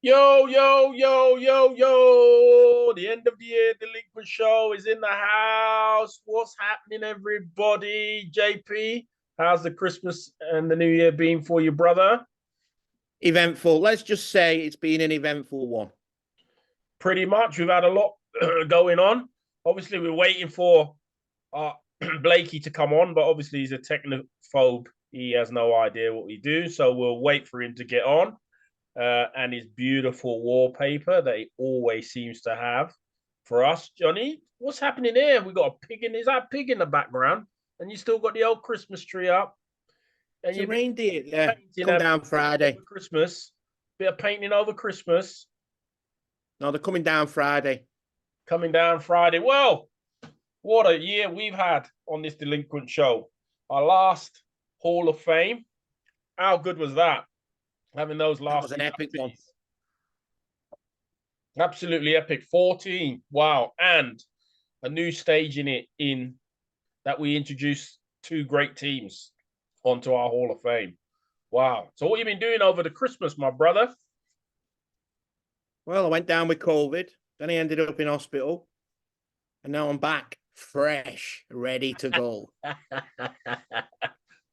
Yo, yo, yo, yo, yo. The end of the year delinquent show is in the house. What's happening, everybody? JP, how's the Christmas and the New Year been for you, brother? Eventful. Let's just say it's been an eventful one. Pretty much. We've had a lot going on. Obviously, we're waiting for Blakey to come on, but obviously he's a technophobe. He has no idea what we do. So we'll wait for him to get on. And his beautiful wallpaper that he always seems to have for us. Johnny, what's happening here? We got a pig in. Is that a pig in the background? And you still got the old Christmas tree up. And It's a you've reindeer. Yeah, painting come down Friday. over Christmas. Bit of painting over Christmas. No, they're coming down Friday. Coming down Friday. Well, what a year we've had on this delinquent show. Our last Hall of Fame. How good was that? Having those last. That was an epic one. Absolutely epic. 14. Wow. And a new stage in it in that we introduced two great teams onto our Hall of Fame. Wow. So what you been doing over the Christmas, my brother? Well, I went down with COVID. Then I ended up in hospital. And now I'm back, fresh, ready to go.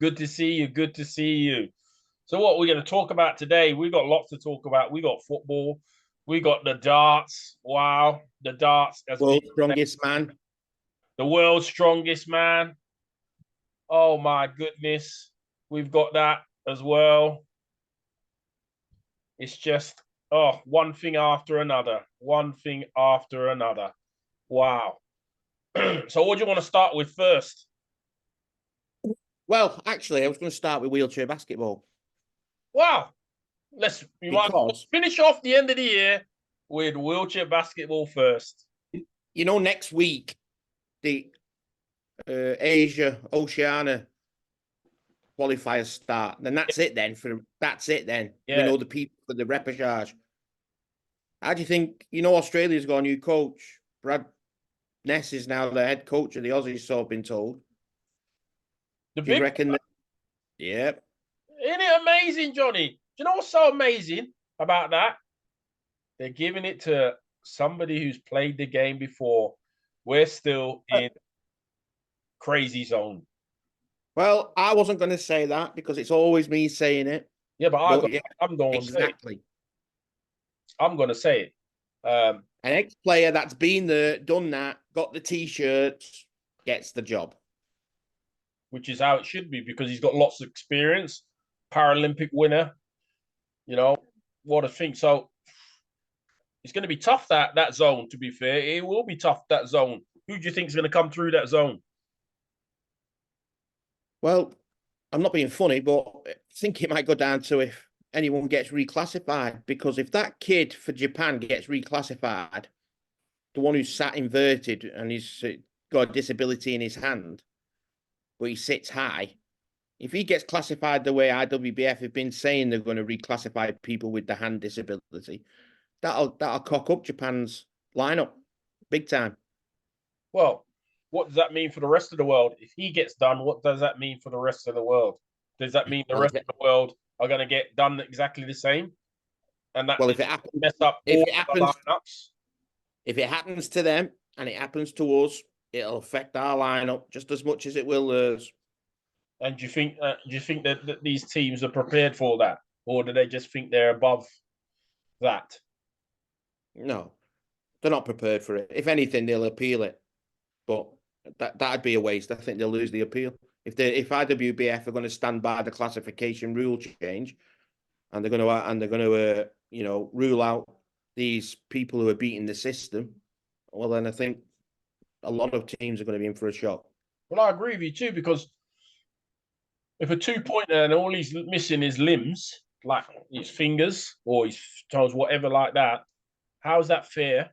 Good to see you. Good to see you. So what we're going to talk about today, we got lots to talk about. We got football. We got the darts. Wow. The darts. World's strongest man. The world's strongest man. Oh, my goodness. We've got that as well. It's just, one thing after another. One thing after another. Wow. So what do you want to start with first? Well, actually, I was going to start with wheelchair basketball. Wow. We might finish off the end of the year with wheelchair basketball first. You know, next week, the Oceania qualifiers start. Then that's it then. Yeah. We know the people for the repechage. How do you think, Australia's got a new coach? Brad Ness is now the head coach of the Aussies, so I've been told. Do you reckon that? Yeah. Isn't it amazing, Johnny? Do you know what's so amazing about that? They're giving it to somebody who's played the game before. We're still in crazy zone. Well, I wasn't going to say that because it's always me saying it. Yeah, but I'm going to say it. I'm going to say it. An ex-player that's been there, done that, got the T-shirts, gets the job. Which is how it should be because he's got lots of experience. Paralympic winner. What a thing. So it's going to be tough, that zone, to be fair. It will be tough, that zone. Who do you think is going to come through that zone? Well, I'm not being funny, but I think it might go down to if anyone gets reclassified. Because if that kid for Japan gets reclassified, the one who's sat inverted and he's got a disability in his hand, but he sits high, if he gets classified the way I.W.B.F. have been saying they're going to reclassify people with the hand disability, that'll cock up Japan's lineup big time. Well, what does that mean for the rest of the world? If he gets done, what does that mean for the rest of the world? Does that mean the rest of the world are going to get done exactly the same? And that if it happens, mess up all the lineups. If it happens to them and it happens to us, it'll affect our lineup just as much as it will theirs. And do you think that these teams are prepared for that, or do they just think they're above that? No, they're not prepared for it. If anything, they'll appeal it, but that'd be a waste. I think they'll lose the appeal if I.W.B.F. are going to stand by the classification rule change, and they're going to rule out these people who are beating the system. Well, then I think a lot of teams are going to be in for a shock. Well, I agree with you too, because if a 2-pointer and all he's missing is limbs, like his fingers or his toes, whatever like that, how is that fair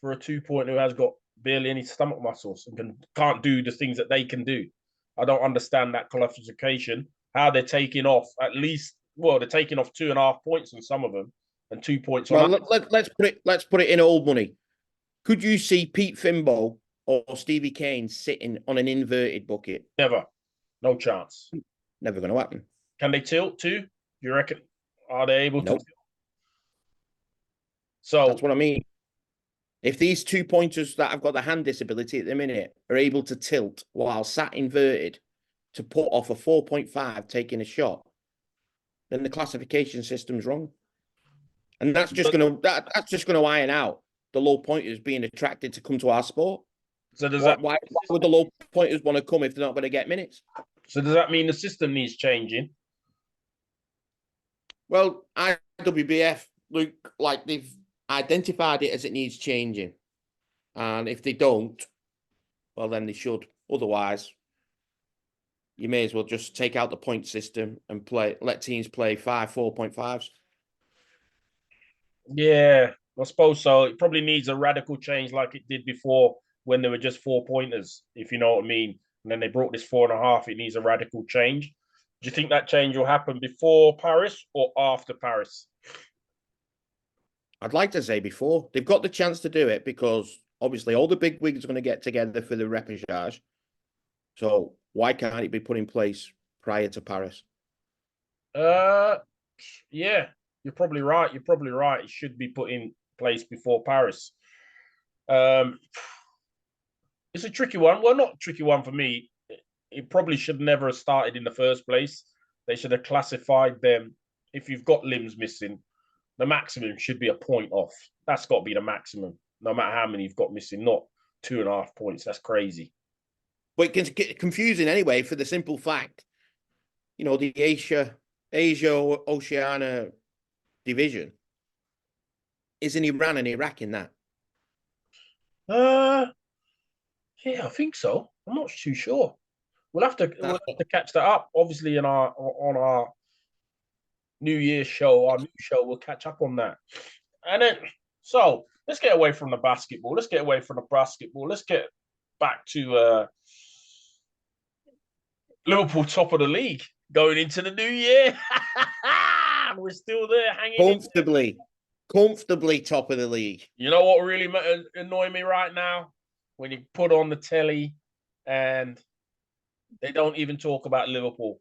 for a 2-pointer who has got barely any stomach muscles and can't do the things that they can do? I don't understand that classification. How they're taking off they're taking off 2.5 points on some of them and 2 points on. Well, let's put it in old money. Could you see Pete Fimbo or Stevie Kane sitting on an inverted bucket? Never. No chance. Never going to happen. Can they tilt too? Do you reckon? Are they able to tilt? So That's what I mean. If these 2-pointers that have got the hand disability at the minute are able to tilt while sat inverted to put off a 4.5 taking a shot, then the classification system's wrong. And that's just gonna iron out the low pointers being attracted to come to our sport. so does that Why would the low pointers want to come if they're not going to get minutes? so does that mean the system needs changing? Well, I.W.B.F. look like they've identified it as it needs changing. And if they don't, well, then they should. Otherwise, you may as well just take out the point system and let teams play 4.5s. Yeah, I suppose so. It probably needs a radical change like it did before when they were just 4-pointers, if you know what I mean. And then they brought this 4.5. It needs a radical change. Do you think that change will happen before Paris or after Paris? I'd like to say before. They've got the chance to do it because obviously all the big wigs are going to get together for the repechage. So why can't it be put in place prior to Paris? Yeah, you're probably right. You're probably right. It should be put in place before Paris. Um, it's a tricky one. Well, not a tricky one for me. It probably should never have started in the first place. They should have classified them. If you've got limbs missing, the maximum should be a point off. That's got to be the maximum, no matter how many you've got missing, not 2.5 points. That's crazy. But it can get confusing anyway for the simple fact, the Asia Oceania division is in Iran and Iraq in that. Uh, yeah, I think so. I'm not too sure. We'll have to catch that up. Obviously, on our New Year's show, our new show, we'll catch up on that. And then, so let's get away from the basketball. Let's get away from the basketball. Let's get back to Liverpool, top of the league, going into the new year. We're still there, hanging comfortably top of the league. You know what really annoy me right now? When you put on the telly and they don't even talk about Liverpool.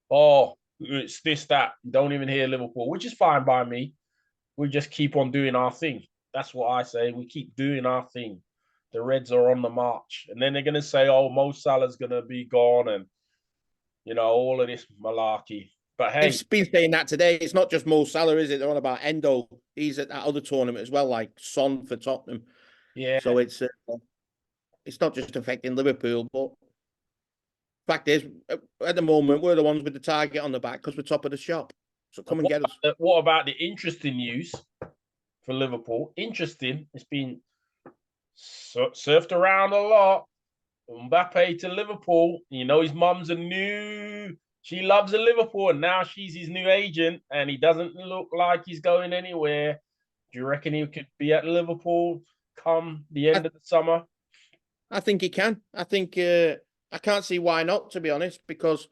Oh, it's this, that. Don't even hear Liverpool, which is fine by me. We just keep on doing our thing. That's what I say. We keep doing our thing. The Reds are on the march. And then they're going to say, oh, Mo Salah's going to be gone and, all of this malarkey. But hey. They've been saying that today. It's not just Mo Salah, is it? They're on about Endo. He's at that other tournament as well, like Son for Tottenham. Yeah. So it's not just affecting Liverpool, but fact is, at the moment, we're the ones with the target on the back because we're top of the shop. So come and get us. What about the interesting news for Liverpool? Interesting. It's been surfed around a lot. Mbappe to Liverpool. His mum's she loves a Liverpool, and now she's his new agent, and he doesn't look like he's going anywhere. Do you reckon he could be at Liverpool come the end of the summer? I think he can. I think I can't see why not, to be honest, because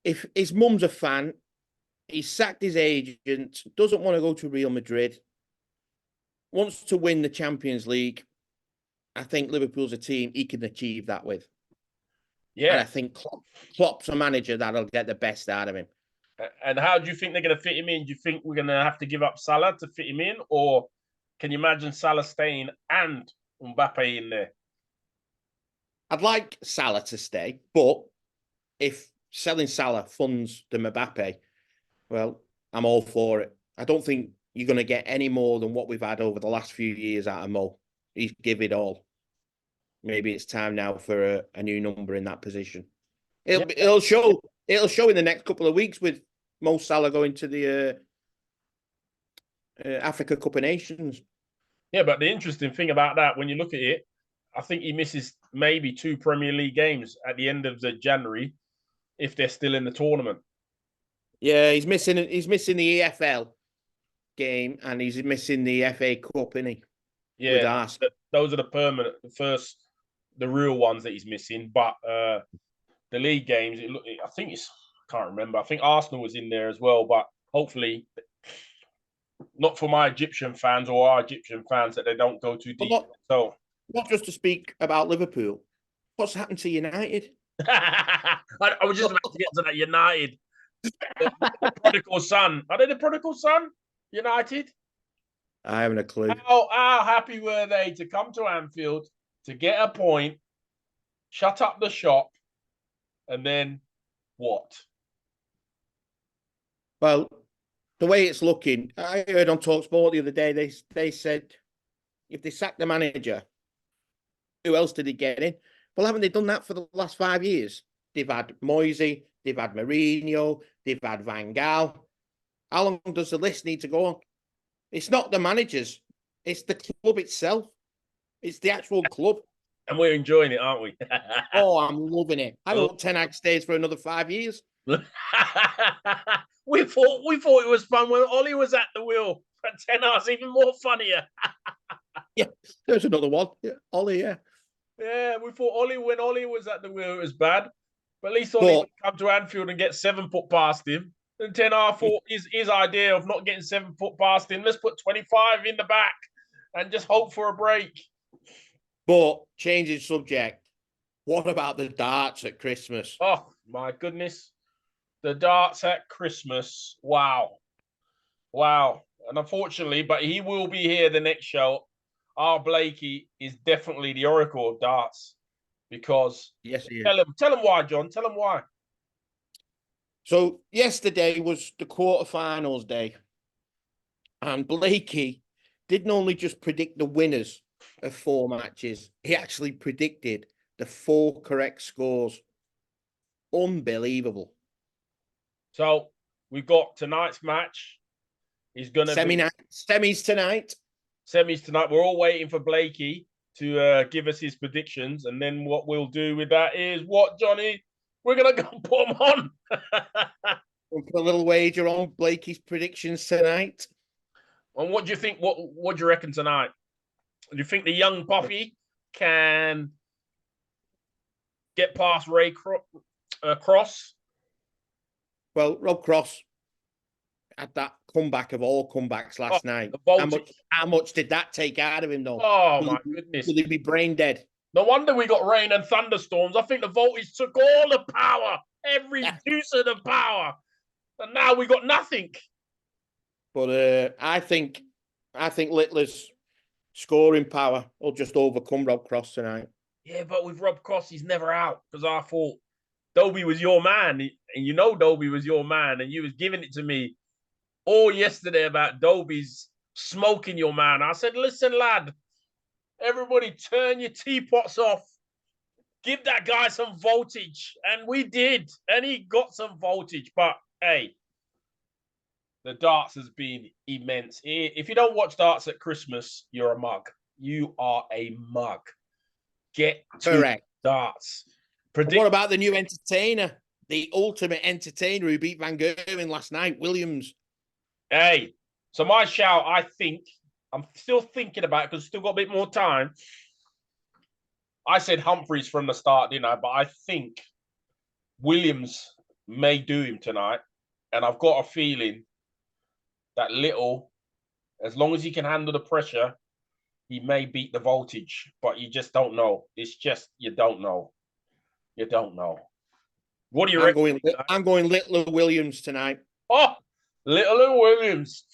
if his mum's a fan, he's sacked his agent, doesn't want to go to Real Madrid, wants to win the Champions League. I think Liverpool's a team he can achieve that with. Yeah. And I think Klopp's a manager that'll get the best out of him. And how do you think they're going to fit him in? Do you think we're going to have to give up Salah to fit him in? Or can you imagine Salah staying and Mbappe in there? I'd like Salah to stay, but if selling Salah funds the Mbappe, well, I'm all for it. I don't think you're going to get any more than what we've had over the last few years out of Mo. He's give it all. Maybe it's time now for a new number in that position. It'll show in the next couple of weeks with Mo Salah going to the Africa Cup of Nations. Yeah, but the interesting thing about that, when you look at it, I think he misses maybe 2 Premier League games at the end of January if they're still in the tournament. Yeah, he's missing the EFL game and he's missing the FA Cup, isn't he? Yeah, those are the real ones that he's missing. But the league games, I can't remember. I think Arsenal was in there as well. But hopefully, not for my Egyptian fans or our Egyptian fans, that they don't go too deep. Not just to speak about Liverpool. What's happened to United? I was just about to get to that United. The prodigal son. Are they the prodigal son? United? I haven't a clue. How happy were they to come to Anfield to get a point, shut up the shop, and then what? Well, the way it's looking, I heard on TalkSport the other day, they said if they sack the manager, who else did he get in? Well, haven't they done that for the last 5 years? They've had Moisey, they've had Mourinho, they've had Van Gaal. How long does the list need to go on? It's not the managers, it's the club itself. It's the actual club. And we're enjoying it, aren't we? Oh, I'm loving it. I hope Ten Hag stays for another 5 years. we thought it was fun when Ollie was at the wheel. But Ten Hag's even more funnier. Yeah, there's another one. Yeah, Ollie, yeah. Yeah, we thought when Ollie was at the wheel, it was bad. But at least Ollie would come to Anfield and get 7 foot past him. And Ten Hag thought his idea of not getting 7 foot past him, let's put 25 in the back and just hope for a break. But changing subject, what about the darts at Christmas? Oh, my goodness. The darts at Christmas. Wow. And unfortunately, but he will be here the next show. Our Blakey is definitely the oracle of darts because yes, he is. Tell him why, John. Tell him why. So yesterday was the quarterfinals day, and Blakey didn't only just predict the winners of 4 matches, he actually predicted the 4 correct scores. Unbelievable. So we've got tonight's match. He's going to semis tonight. Semis tonight. We're all waiting for Blakey to give us his predictions, and then what we'll do with that is what, Johnny? We're going to go and put them on. We'll put a little wager on Blakey's predictions tonight. And what do you think? What do you reckon tonight? Do you think the young puppy can get past Ray Cross? Well, Rob Cross had that comeback of all comebacks last night. How much did that take out of him, though? Oh, my goodness. Will he be brain dead? No wonder we got rain and thunderstorms. I think the voltage took all the power, every juice of the power. And now we got nothing. But I think Littler's scoring power will just overcome Rob Cross tonight. Yeah, but with Rob Cross, he's never out because I thought Dobie was your man. And you know Dobie was your man. And you was giving it to me all yesterday about Dobie's smoking your man. I said, listen, lad, everybody turn your teapots off. Give that guy some voltage. And we did. And he got some voltage. But, hey, the darts has been immense. If you don't watch darts at Christmas, you're a mug. You are a mug. Get to Correct. Darts. What about the new entertainer? The ultimate entertainer who beat Van Gerwen last night, Williams. Hey, so my shout, I think, I'm still thinking about it because I've still got a bit more time. I said Humphreys from the start, didn't I? But I think Williams may do him tonight. And I've got a feeling that Little, as long as he can handle the pressure, he may beat the voltage. But you just don't know. It's just, you don't know. You don't know. What do you reckon? I'm going Little Williams tonight. Oh, Little and Williams.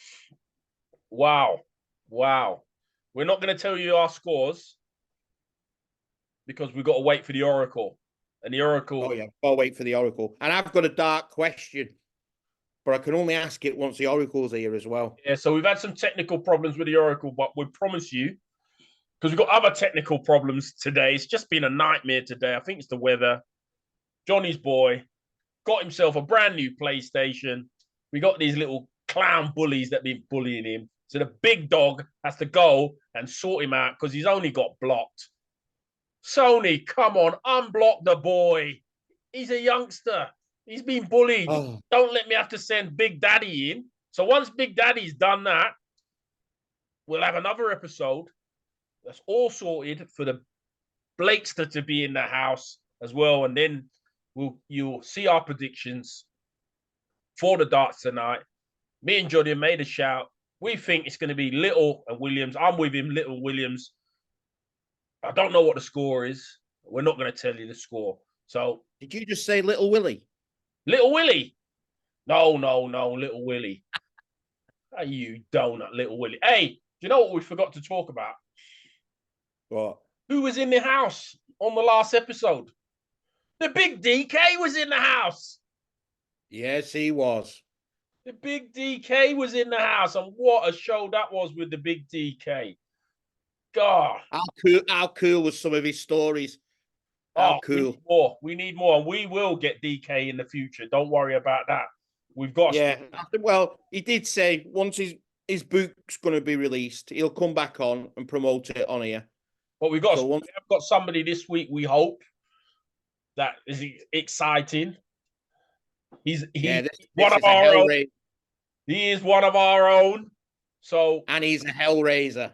Wow. We're not going to tell you our scores because we've got to wait for the Oracle. And the Oracle... Oh, yeah. I'll wait for the Oracle. And I've got a dark question, but I can only ask it once the Oracle's here as well. Yeah, so we've had some technical problems with the Oracle, but we promise you, because we've got other technical problems today. It's just been a nightmare today. I think it's the weather. Johnny's boy got himself a brand new PlayStation. We got these little clown bullies that have been bullying him. So the big dog has to go and sort him out because he's only got blocked. Sony, come on, unblock the boy. He's a youngster. He's been bullied. Oh. Don't let me have to send Big Daddy in. So once Big Daddy's done that, we'll have another episode that's all sorted for the Blakester to be in the house as well. And then you'll see our predictions for the darts tonight. Me and Johnny made a shout. We think it's going to be Little and Williams. I'm with him, Little Williams. I don't know what the score is. We're not going to tell you the score. So, did you just say Little Willie? Little Willie? No, Little Willie. You donut, Little Willie. Hey, you know what we forgot to talk about? What? Who was in the house on the last episode? The big DK was in the house. Yes, he was. The big DK was in the house, and what a show that was with the big DK. God. How cool was some of his stories? How cool. We need more. We need more. And we will get DK in the future. Don't worry about that. We've got. Yeah. Well, he did say once his book's going to be released, he'll come back on and promote it on here. But we have got somebody this week, we hope, that is exciting. He's one of our own. He is one of our own. So, and he's a Hellraiser.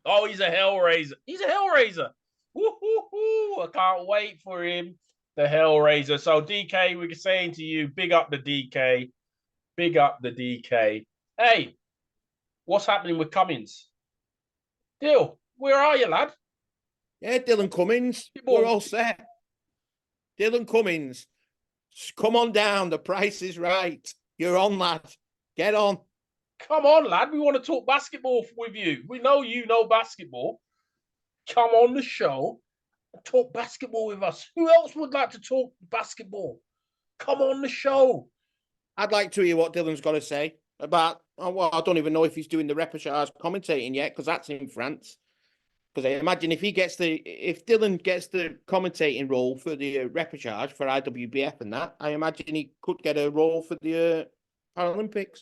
Oh, he's a Hellraiser. He's a Hellraiser. Woo-hoo-hoo. I can't wait for him. The Hellraiser. So, DK, we're saying to you, big up the DK. Big up the DK. Hey, what's happening with Cummins? Dill, where are you, lad? Yeah, Dylan Cummins. We're all set. Dylan Cummins. Come on down. The price is right. You're on, lad. Get on. Come on, lad. We want to talk basketball with you. We know you know basketball. Come on the show and talk basketball with us. Who else would like to talk basketball? Come on the show. I'd like to hear what Dylan's got to say about, well, I don't even know if he's doing the reportage commentating yet, because that's in France. Because I imagine if Dylan gets the commentating role for the reportage for IWBF and that, I imagine he could get a role for the Paralympics.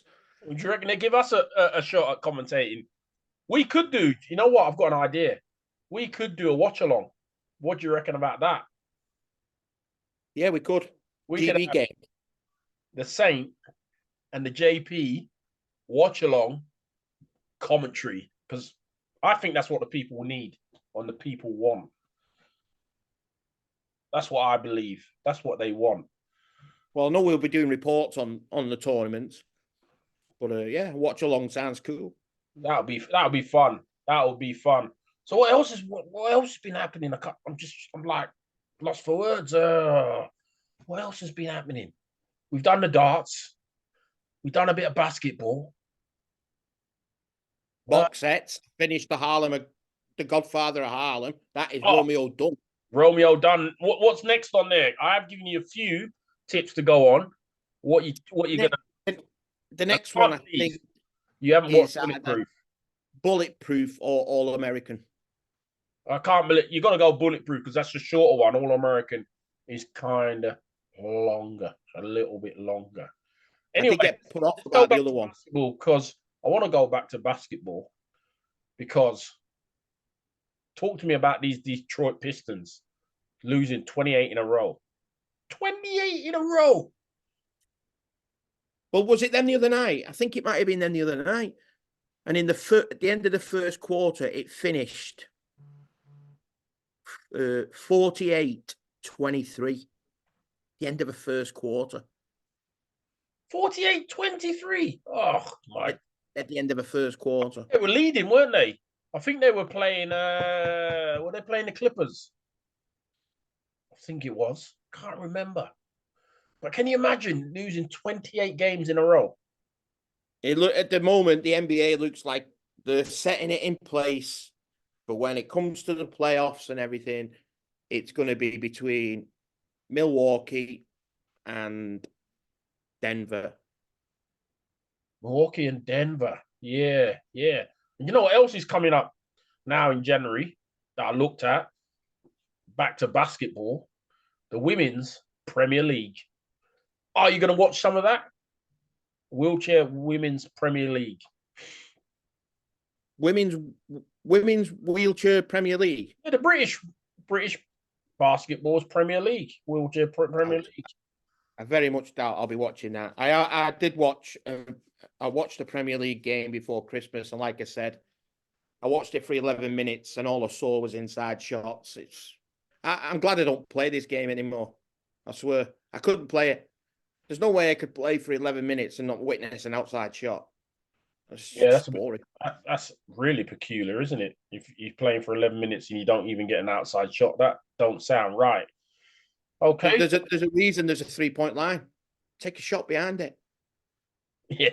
Do you reckon they give us a shot at commentating? We could do, you know what? I've got an idea. We could do a watch along. What do you reckon about that? Yeah, we could. We could have game. The Saint and the JP watch along commentary, because I think that's what the people need and the people want. That's what I believe. That's what they want. Well, I know we'll be doing reports on the tournaments, but yeah, watch along sounds cool. That'll be fun. That'll be fun. So what else has been happening? I'm like lost for words. What else has been happening? We've done the darts. We've done a bit of basketball. Box sets. Finished the Godfather of Harlem. That is Romeo Dunn. Romeo Dunn. What's next on there? I have given you a few tips to go on. What you gonna? The next one, I think, you haven't watched Bulletproof. Bulletproof or All American. I can't believe you got to go Bulletproof because that's the shorter one. All American is kind of longer, a little bit longer. Anyway, I did get put off about the other one because I want to go back to basketball. Because talk to me about these Detroit Pistons losing 28 in a row. 28 in a row. Well, was it them the other night? I think it might have been them the other night. And at the end of the first quarter, it finished 48-23. The end of the first quarter. 48-23. Oh, my. At the end of the first quarter. They were leading, weren't they? I think they were playing, were they playing the Clippers? I think it was. Can't remember. But can you imagine losing 28 games in a row? At the moment, the NBA looks like they're setting it in place. But when it comes to the playoffs and everything, it's going to be between Milwaukee and Denver. Milwaukee and Denver. Yeah. And you know what else is coming up now in January that I looked at? Back to basketball. The Women's Premier League. Are you going to watch some of that? Wheelchair Women's Premier League. Women's Wheelchair Premier League? Yeah, the British Basketball's Premier League. Wheelchair Premier League. I very much doubt I'll be watching that. I did watch... I watched the Premier League game before Christmas, and like I said, I watched it for 11 minutes, and all I saw was inside shots. I'm glad I don't play this game anymore. I swear. I couldn't play it. There's no way I could play for 11 minutes and not witness an outside shot. That's boring. That's really peculiar, isn't it? If you're playing for 11 minutes and you don't even get an outside shot, that don't sound right. Okay. There's a reason there's a 3-point line. Take a shot behind it. Yeah.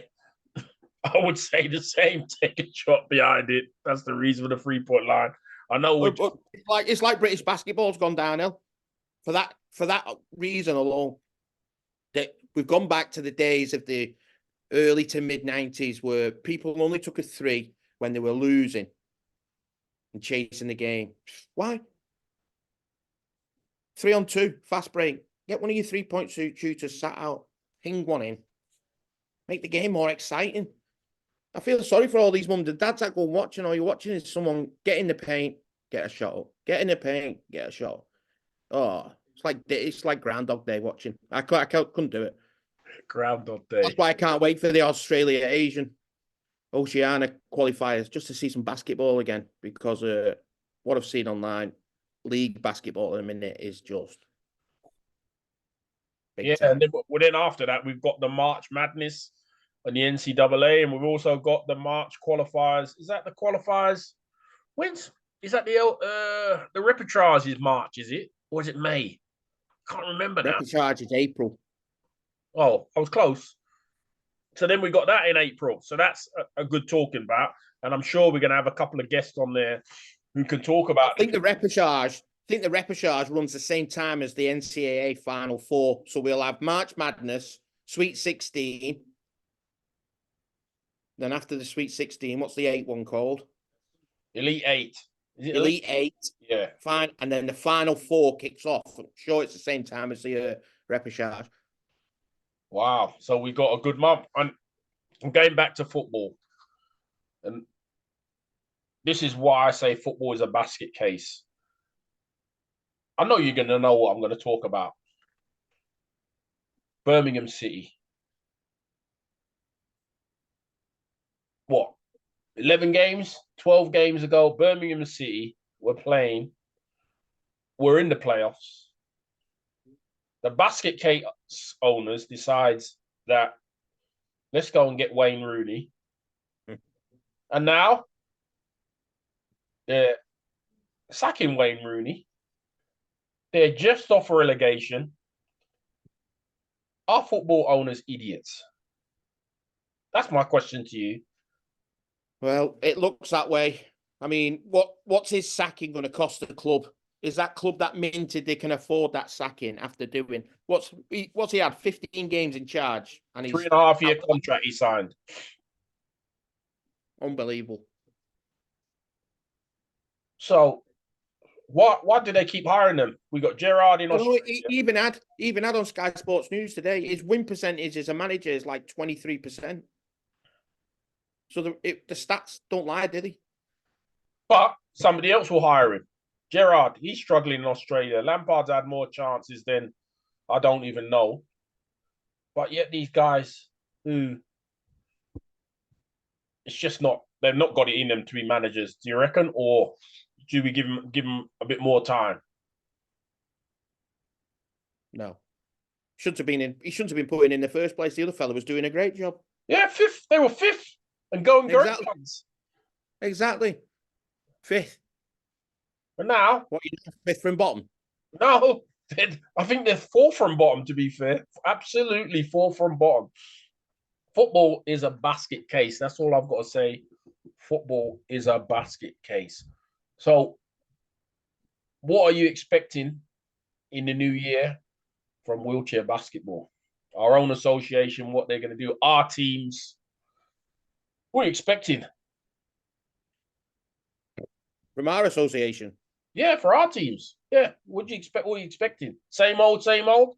I would say the same. Take a shot behind it. That's the reason for the 3-point line. I know we it's like British basketball's gone downhill for that reason alone. That we've gone back to the days of the early to mid 90s where people only took a three when they were losing and chasing the game. Why? 3-on-2, fast break. Get one of your 3-point shooters sat out. Ping one in. Make the game more exciting. I feel sorry for all these mums and dads that go watching. All you're watching is someone get in the paint, get a shot up. Get in the paint, get a shot up. Oh, it's like Groundhog Day watching. I couldn't do it. Groundhog Day. That's why I can't wait for the Australia Asian Oceania qualifiers just to see some basketball again, because what I've seen online, league basketball in a minute is just big time. And then after that, we've got the March Madness and the NCAA, and we've also got the March qualifiers. Is that the qualifiers? Is that the repechage is March? Is it, or is it May? Can't remember now. Repechage is April. Oh, I was close. So then we got that in April. So that's a good talking about. And I'm sure we're going to have a couple of guests on there who can talk about I think the repechage runs the same time as the NCAA Final Four. So we'll have March Madness, Sweet 16. Then after the Sweet 16, what's the 8 one called? Elite 8. Is it Elite 8? Yeah. Fine. And then the Final Four kicks off. I'm sure it's the same time as the repechage. Wow. So we got a good month. And I'm going back to football. And this is why I say football is a basket case. I know you're going to know what I'm going to talk about. Birmingham City. What? 11 games, 12 games ago, Birmingham City were in the playoffs. The basket case owners decides that let's go and get Wayne Rooney. And now they're sacking Wayne Rooney. They're just off a relegation. Are football owners idiots? That's my question to you. Well, it looks that way. I mean, what's his sacking going to cost the club? Is that club that minted they can afford that sacking after doing what's he had 15 games in charge and he's 3.5-year contract he signed. Unbelievable. So why do they keep hiring them? We got Gerrard in Australia. He even had on Sky Sports News today, his win percentage as a manager is like 23%. So the stats don't lie, did he? But somebody else will hire him. Gerrard, he's struggling in Australia. Lampard's had more chances than I don't even know. But yet these guys who it's just not, they've not got it in them to be managers, do you reckon? Or do we give them a bit more time? No. He shouldn't have been put in the first place. The other fella was doing a great job. Yeah, fifth. They were fifth and going great. Exactly. Fifth. But now, what, you fifth from bottom? No, I think they're fourth from bottom, to be fair. Absolutely fourth from bottom. Football is a basket case. That's all I've got to say. Football is a basket case. So, what are you expecting in the new year from wheelchair basketball? Our own association, what they're going to do, our teams. What are you expecting? From our association? Yeah, for our teams. Yeah. What do you expect? What are you expecting? Same old, same old?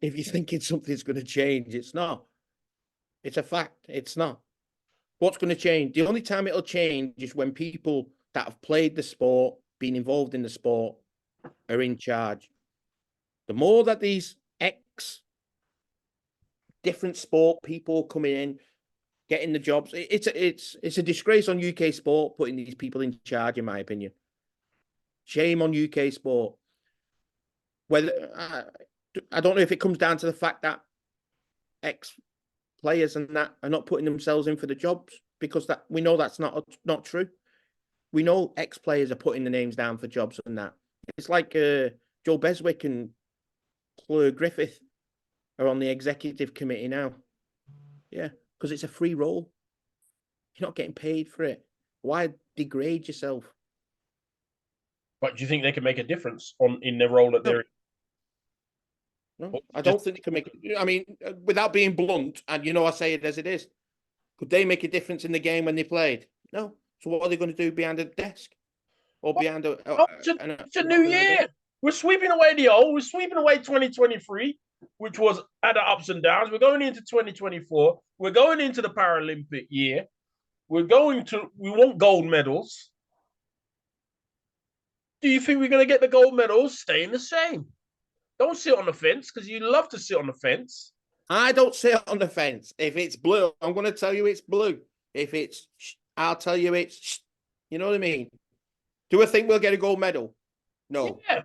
If you're thinking something's going to change, it's not. It's a fact. It's not. What's going to change? The only time it'll change is when people that have played the sport, been involved in the sport, are in charge. The more that these different sport people coming in, getting the jobs, it's a disgrace on UK sport putting these people in charge, in my opinion. Shame on UK sport. Whether I don't know if it comes down to the fact that ex-players and that are not putting themselves in for the jobs, because that we know that's not true. We know ex-players are putting the names down for jobs and that. It's like Joe Beswick and Claire Griffith are on the executive committee now. Yeah. Because it's a free role. You're not getting paid for it. Why degrade yourself? But do you think they can make a difference in their role that No, they're in? no, Or I just don't think they can make it. I mean, without being blunt, and I say it as it is, could they make a difference in the game when they played? No. So what are they going to do behind a desk or what? behind Oh, it's a new year. We're sweeping away the old. We're sweeping away 2023, which was had the ups and downs. We're going into 2024. We're going into the Paralympic year. We want gold medals. Do you think we're going to get the gold medals staying the same? Don't sit on the fence because you love to sit on the fence. I don't sit on the fence. If it's blue, I'm going to tell you it's blue. If it's, I'll tell you it's, you know what I mean? Do I think we'll get a gold medal? No. Yeah.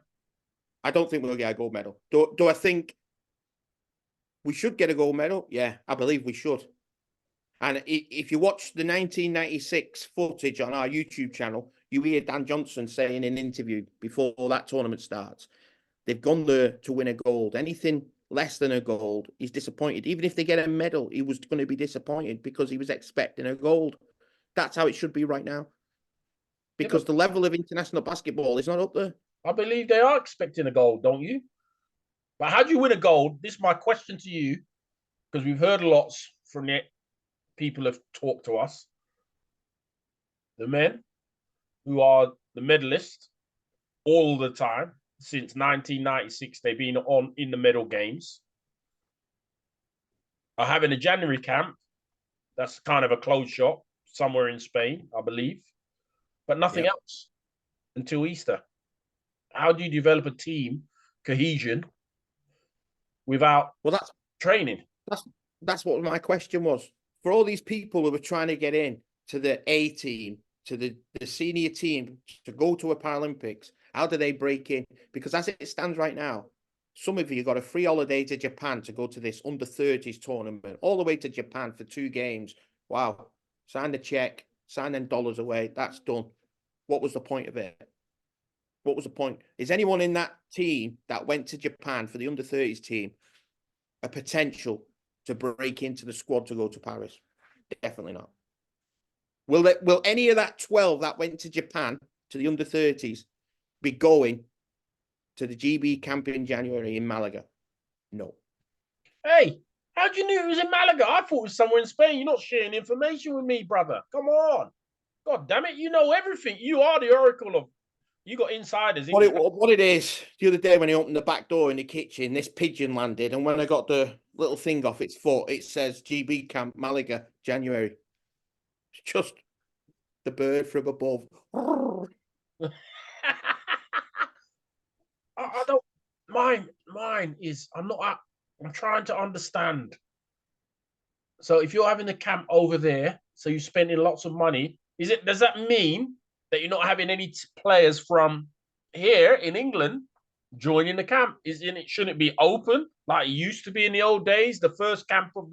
I don't think we'll get a gold medal. Do I think we should get a gold medal? Yeah, I believe we should. And if you watch the 1996 footage on our YouTube channel, you hear Dan Johnson saying in an interview before that tournament starts, they've gone there to win a gold. Anything less than a gold, he's disappointed. Even if they get a medal, he was going to be disappointed because he was expecting a gold. That's how it should be right now. Because the level of international basketball is not up there. I believe they are expecting a gold, don't you? But how do you win a gold? This is my question to you, because we've heard lots from the people who have talked to us. The men who are the medalists all the time since 1996, they've been on in the medal games, are having a January camp. That's kind of a closed shop somewhere in Spain, I believe, but nothing else until Easter. How do you develop a team cohesion without training? That's what my question was. For all these people who were trying to get in to the A team, to the senior team, to go to a Paralympics, how do they break in? Because as it stands right now, some of you got a free holiday to Japan to go to this under-30s tournament, all the way to Japan for 2 games. Wow. Sign the check, sign them dollars away. That's done. What was the point of it? What was the point? Is anyone in that team that went to Japan for the under-30s team a potential to break into the squad to go to Paris? Definitely not. Will any of that 12 that went to Japan to the under-30s be going to the GB camp in January in Malaga? No. Hey, how do you know it was in Malaga? I thought it was somewhere in Spain. You're not sharing information with me, brother. Come on. God damn it. You know everything. You are the oracle of. You got insiders. What it is, the other day when I opened the back door in the kitchen, this pigeon landed. And when I got the little thing off its foot, it says GB camp Malaga, January. It's just the bird from above. I don't. Mine is. I'm not. I'm trying to understand. So if you're having a camp over there, so you're spending lots of money, does that mean that you're not having any players from here in England joining the camp? Shouldn't it be open like it used to be in the old days? The first camp of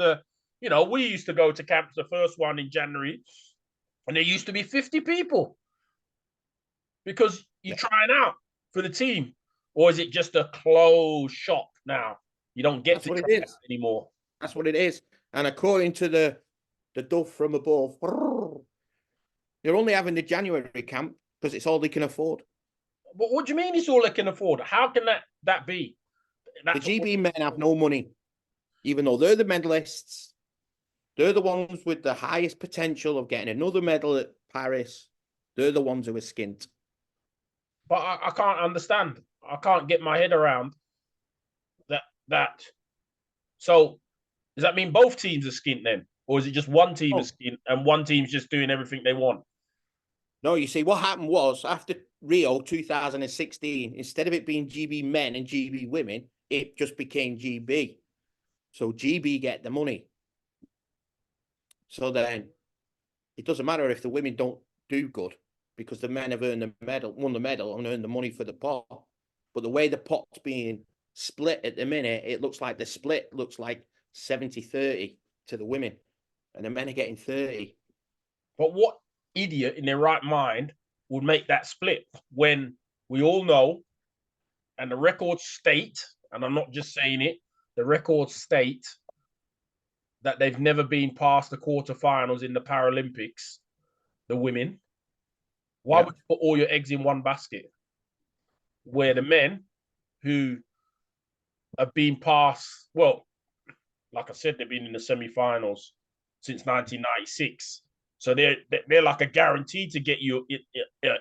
we used to go to camps, the first one in January, and there used to be 50 people because you're trying out for the team. Or is it just a closed shop now? You don't get to try out anymore. That's what it is. And according to the dove from above, they're only having the January camp because it's all they can afford. But what do you mean it's all they can afford? How can that be? The GB men have no money, even though they're the medalists. They're the ones with the highest potential of getting another medal at Paris. They're the ones who are skint. But I can't understand. I can't get my head around that. So does that mean both teams are skint then? Or is it just one team is skint and one team's just doing everything they want? No, you see, what happened was after Rio 2016, instead of it being GB men and GB women, it just became GB. So GB get the money. So then it doesn't matter if the women don't do good because the men have won the medal and earned the money for the pot. But the way the pot's being split at the minute, it looks like the split looks like 70-30 to the women and the men are getting 30. But what idiot in their right mind would make that split when we all know and the records state, and I'm not just saying it, the records state that they've never been past the quarterfinals in the Paralympics, the women, why Yeah. would you put all your eggs in one basket? Where the men who have been past, well, like I said, they've been in the semi-finals since 1996. So they're like a guarantee to get you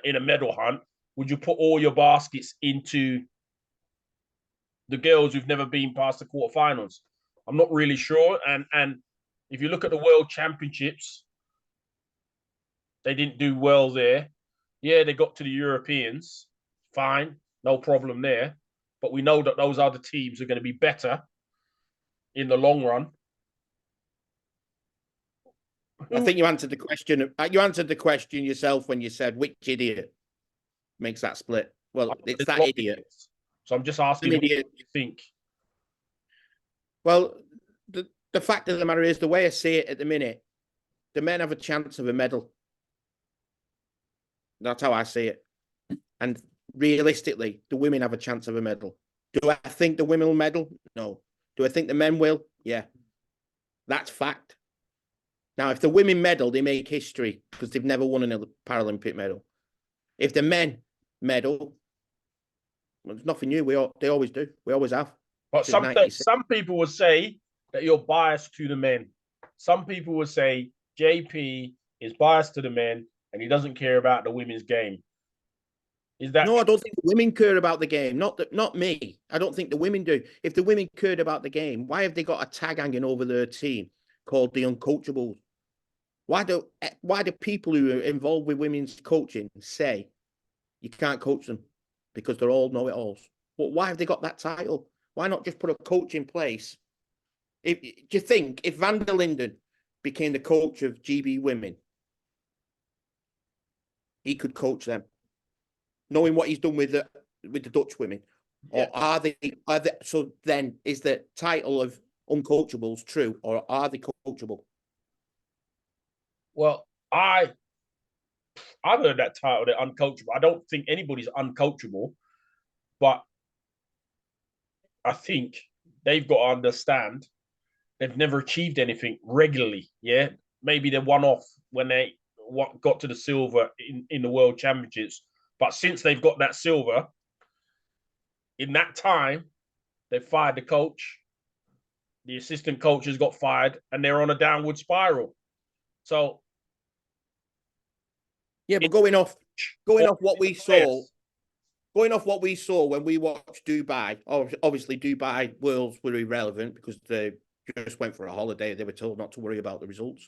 in a medal hunt. Would you put all your baskets into the girls who've never been past the quarterfinals? I'm not really sure. And if you look at the World Championships, they didn't do well there. Yeah, they got to the Europeans. Fine, no problem there. But we know that those other teams are going to be better in the long run. I think you answered the question. You answered the question yourself when you said which idiot makes that split. Well, it's that idiot. So I'm just An asking, what do idiot. you think? Well, the fact of the matter is, the way I see it at the minute, the men have a chance of a medal. That's how I see it. And realistically, the women have a chance of a medal. Do I think the women will medal? No. Do I think the men will? Yeah. That's fact. Now, if the women medal, they make history because they've never won a Paralympic medal. If the men medal, well, it's nothing new. They always do. We always have. But some people would say that you're biased to the men. Some people would say JP is biased to the men and he doesn't care about the women's game. Is that no? I don't think the women care about the game. Not me. I don't think the women do. If the women cared about the game, why have they got a tag hanging over their team called the Uncoachables? Why do people who are involved with women's coaching say you can't coach them because they're all know-it-alls? But why have they got that title? Why not just put a coach in place? Do you think if Van der Linden became the coach of GB women, he could coach them, knowing what he's done with the Dutch women? Yeah. Or are they? So then, is the title of uncoachables true, or are they coachable? Well, I've heard that title, they're uncoachable. I don't think anybody's uncoachable, but I think they've got to understand they've never achieved anything regularly. Yeah, maybe they're one off when they got to the silver in the World Championships, but since they've got that silver, in that time, they fired the coach. The assistant coaches got fired, and they're on a downward spiral. So, yeah, but going off what we saw. Going off what we saw when we watched Dubai, obviously Dubai Worlds were irrelevant because they just went for a holiday. They were told not to worry about the results.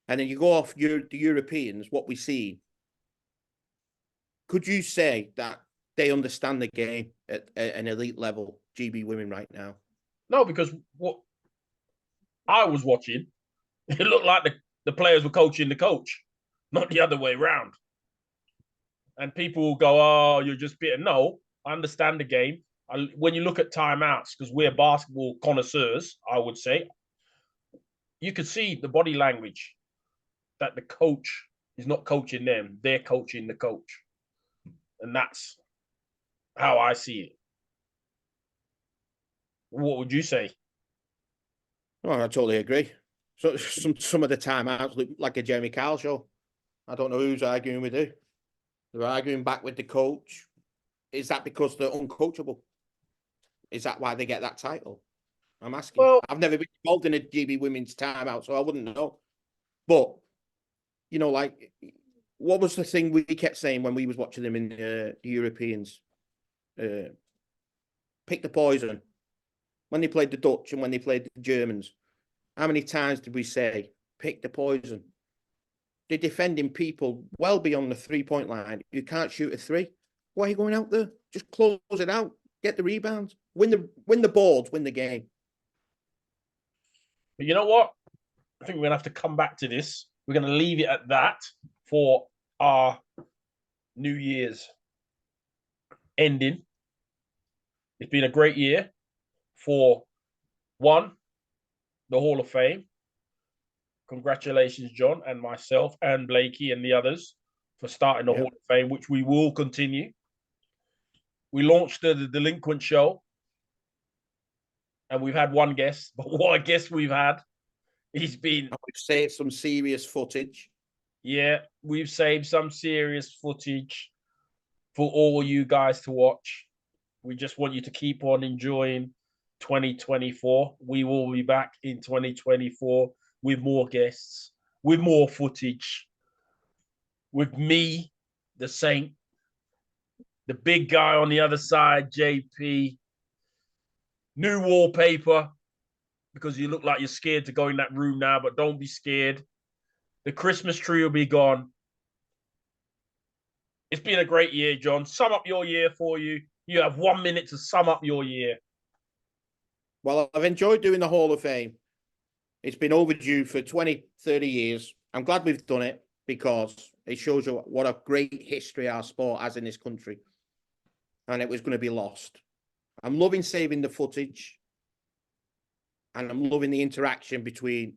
And then you go off the Europeans, what we see. Could you say that they understand the game at an elite level, GB women right now? No, because what I was watching, it looked like the players were coaching the coach, not the other way around. And people will go, "Oh, you're just bitter." No, I understand the game. When you look at timeouts, because we're basketball connoisseurs, I would say, you could see the body language that the coach is not coaching them; they're coaching the coach, and that's how I see it. What would you say? Oh, I totally agree. So some of the timeouts look like a Jeremy Kyle show. I don't know who's arguing with who. They're arguing back with the coach. Is that because they're uncoachable? Is that why they get that title? I'm asking. Well, I've never been involved in a GB women's timeout, so I wouldn't know. But like, what was the thing we kept saying when we was watching them in the Europeans? Pick the poison. When they played the Dutch and when they played the Germans, how many times did we say, pick the poison? They're defending people well beyond the 3-point line. You can't shoot a three. Why are you going out there? Just close it out. Get the rebounds. Win the boards. Win the game. but you know what? I think we're going to have to come back to this. We're going to leave it at that for our New Year's ending. It's been a great year for one, the Hall of Fame. Congratulations, John and myself and Blakey and the others for starting the Hall of Fame, which we will continue. We launched the Delinquent Show, and we've had one guest, but what a guest we've had. He's been, We've saved some serious footage. yeah, we've saved some serious footage for all you guys to watch. We just want you to keep on enjoying 2024. We will be back in 2024 with more guests, with more footage, with me, the Saint, the big guy on the other side, JP, new wallpaper, because you look like you're scared to go in that room now, but don't be scared. The Christmas tree will be gone. It's been a great year, John. Sum up your year for you. You have 1 minute to sum up your year. Well, I've enjoyed doing the Hall of Fame. It's been overdue for 20, 30 years. I'm glad we've done it because it shows you what a great history our sport has in this country. And it was going to be lost. I'm loving saving the footage. And I'm loving the interaction between,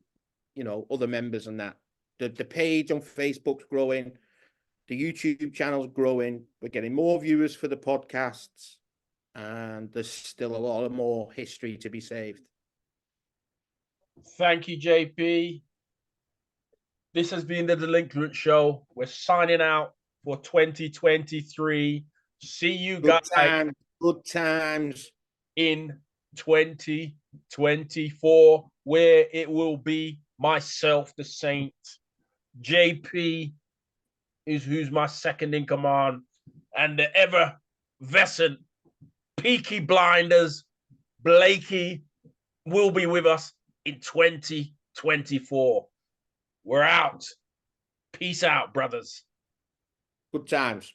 other members and that. The page on Facebook's growing. The YouTube channel's growing. We're getting more viewers for the podcasts. And there's still a lot of more history to be saved. Thank you, JP. This has been the Delinquent Show. We're signing out for 2023. See you guys. Good times in 2024, where it will be myself, the Saint, JP, who's my second in command, and the effervescent Peaky Blinders, Blakey, will be with us in 2024. We're out. Peace out, brothers. Good times.